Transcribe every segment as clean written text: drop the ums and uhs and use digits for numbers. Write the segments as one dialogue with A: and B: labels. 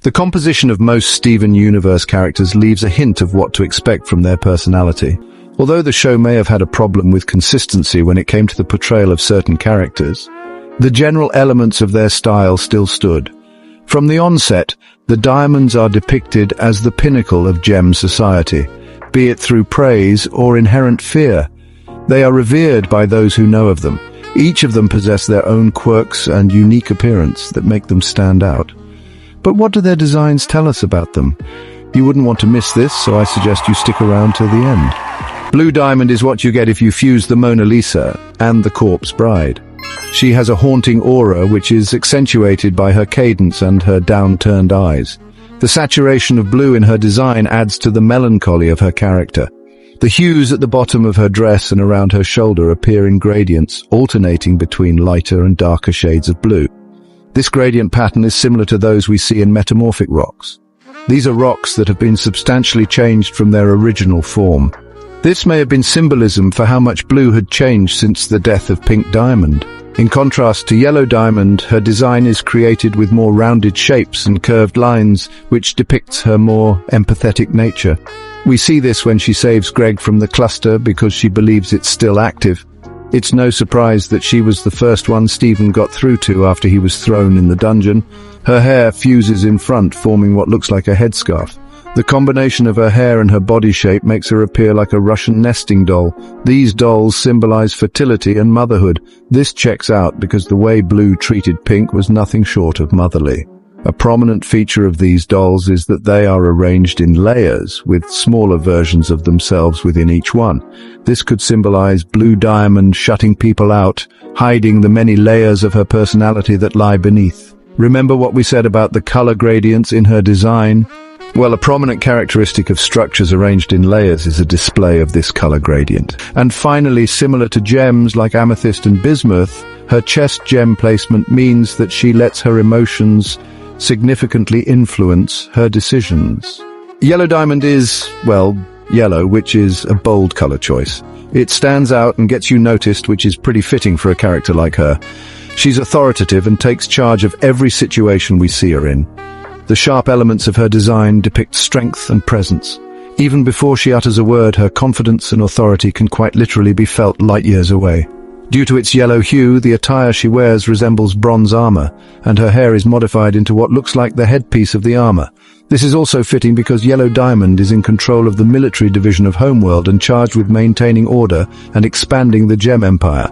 A: The composition of most Steven Universe characters leaves a hint of what to expect from their personality. Although the show may have had a problem with consistency when it came to the portrayal of certain characters, the general elements of their style still stood. From the onset, the Diamonds are depicted as the pinnacle of gem society, be it through praise or inherent fear. They are revered by those who know of them. Each of them possess their own quirks and unique appearance that make them stand out. But what do their designs tell us about them? You wouldn't want to miss this, so I suggest you stick around till the end. Blue Diamond is what you get if you fuse the Mona Lisa and the Corpse Bride. She has a haunting aura which is accentuated by her cadence and her downturned eyes. The saturation of blue in her design adds to the melancholy of her character. The hues at the bottom of her dress and around her shoulder appear in gradients, alternating between lighter and darker shades of blue. This gradient pattern is similar to those we see in metamorphic rocks. These are rocks that have been substantially changed from their original form. This may have been symbolism for how much blue had changed since the death of Pink Diamond. In contrast to Yellow Diamond, her design is created with more rounded shapes and curved lines, which depicts her more empathetic nature. We see this when she saves Greg from the cluster because she believes it's still active. It's no surprise that she was the first one Steven got through to after he was thrown in the dungeon. Her hair fuses in front, forming what looks like a headscarf. The combination of her hair and her body shape makes her appear like a Russian nesting doll. These dolls symbolize fertility and motherhood. This checks out because the way Blue treated Pink was nothing short of motherly. A prominent feature of these dolls is that they are arranged in layers, with smaller versions of themselves within each one. This could symbolize Blue Diamond shutting people out, hiding the many layers of her personality that lie beneath. Remember what we said about the color gradients in her design? Well, a prominent characteristic of structures arranged in layers is a display of this color gradient. And finally, similar to gems like amethyst and bismuth, her chest gem placement means that she lets her emotions significantly influence her decisions. Yellow Diamond is, well, yellow, which is a bold color choice. It stands out and gets you noticed, which is pretty fitting for a character like her. She's authoritative and takes charge of every situation we see her in. The sharp elements of her design depict strength and presence. Even before she utters a word, her confidence and authority can quite literally be felt light years away. Due to its yellow hue, the attire she wears resembles bronze armor, and her hair is modified into what looks like the headpiece of the armor. This is also fitting because Yellow Diamond is in control of the military division of Homeworld and charged with maintaining order and expanding the gem empire.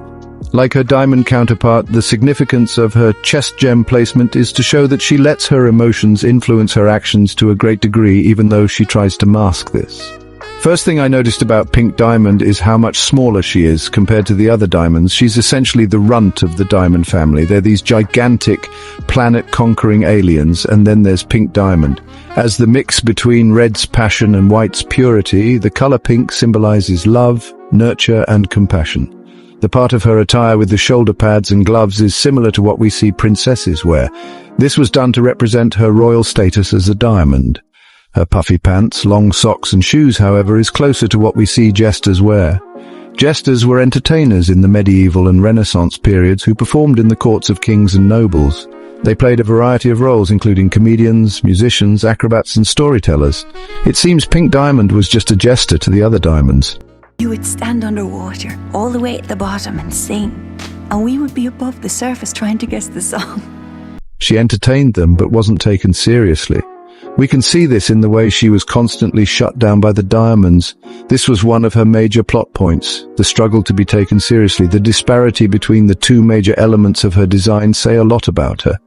A: Like her diamond counterpart, the significance of her chest gem placement is to show that she lets her emotions influence her actions to a great degree, even though she tries to mask this. First thing I noticed about Pink Diamond is how much smaller she is compared to the other diamonds. She's essentially the runt of the diamond family. They're these gigantic, planet-conquering aliens, and then there's Pink Diamond. As the mix between red's passion and white's purity, the color pink symbolizes love, nurture, and compassion. The part of her attire with the shoulder pads and gloves is similar to what we see princesses wear. This was done to represent her royal status as a diamond. Her puffy pants, long socks and shoes, however, is closer to what we see jesters wear. Jesters were entertainers in the medieval and Renaissance periods who performed in the courts of kings and nobles. They played a variety of roles, including comedians, musicians, acrobats and storytellers. It seems Pink Diamond was just a jester to the other diamonds.
B: You would stand underwater, all the way at the bottom, and sing, and we would be above the surface trying to guess the song.
A: She entertained them, but wasn't taken seriously. We can see this in the way she was constantly shut down by the diamonds. This was one of her major plot points, the struggle to be taken seriously. The disparity between the two major elements of her design say a lot about her.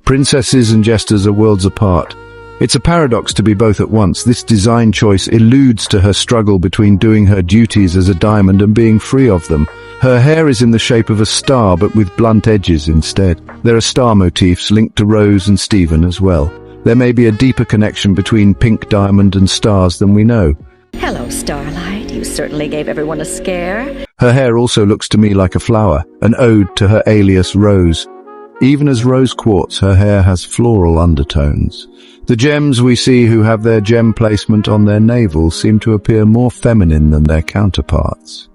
A: Princesses and jesters are worlds apart. It's a paradox to be both at once. This design choice alludes to her struggle between doing her duties as a diamond and being free of them. Her hair is in the shape of a star, but with blunt edges instead. There are star motifs linked to Rose and Steven as well. There may be a deeper connection between Pink Diamond and stars than we know.
C: Hello, Starlight. You certainly gave everyone a scare.
A: Her hair also looks to me like a flower, an ode to her alias Rose. Even as rose quartz, her hair has floral undertones. The gems we see who have their gem placement on their navel seem to appear more feminine than their counterparts.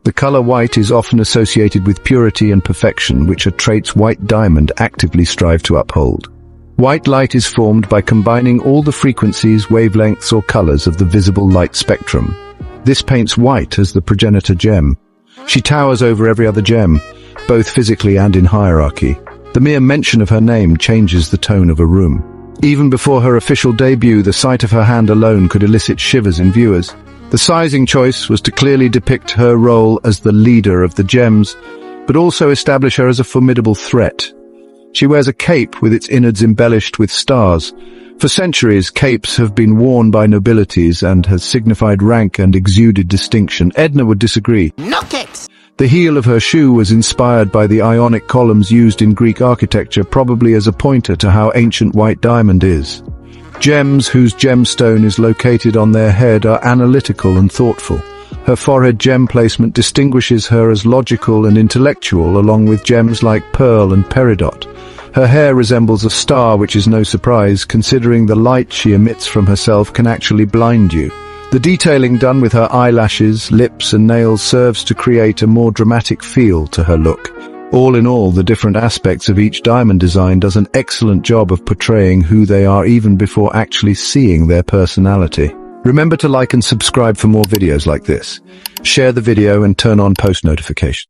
A: The color white is often associated with purity and perfection, which are traits White Diamond actively strive to uphold. White light is formed by combining all the frequencies, wavelengths, or colors of the visible light spectrum. This paints white as the progenitor gem. She towers over every other gem, both physically and in hierarchy. The mere mention of her name changes the tone of a room. Even before her official debut, the sight of her hand alone could elicit shivers in viewers. The sizing choice was to clearly depict her role as the leader of the gems, but also establish her as a formidable threat. She wears a cape with its innards embellished with stars. For centuries, capes have been worn by nobilities and has signified rank and exuded distinction. Edna would disagree.
D: Knock it!
A: The heel of her shoe was inspired by the Ionic columns used in Greek architecture, probably as a pointer to how ancient white diamond is. Gems whose gemstone is located on their head are analytical and thoughtful. Her forehead gem placement distinguishes her as logical and intellectual, along with gems like pearl and peridot. Her hair resembles a star, which is no surprise, considering the light she emits from herself can actually blind you. The detailing done with her eyelashes, lips, and nails serves to create a more dramatic feel to her look. All in all, the different aspects of each diamond design does an excellent job of portraying who they are even before actually seeing their personality. Remember to like and subscribe for more videos like this. Share the video and turn on post notifications.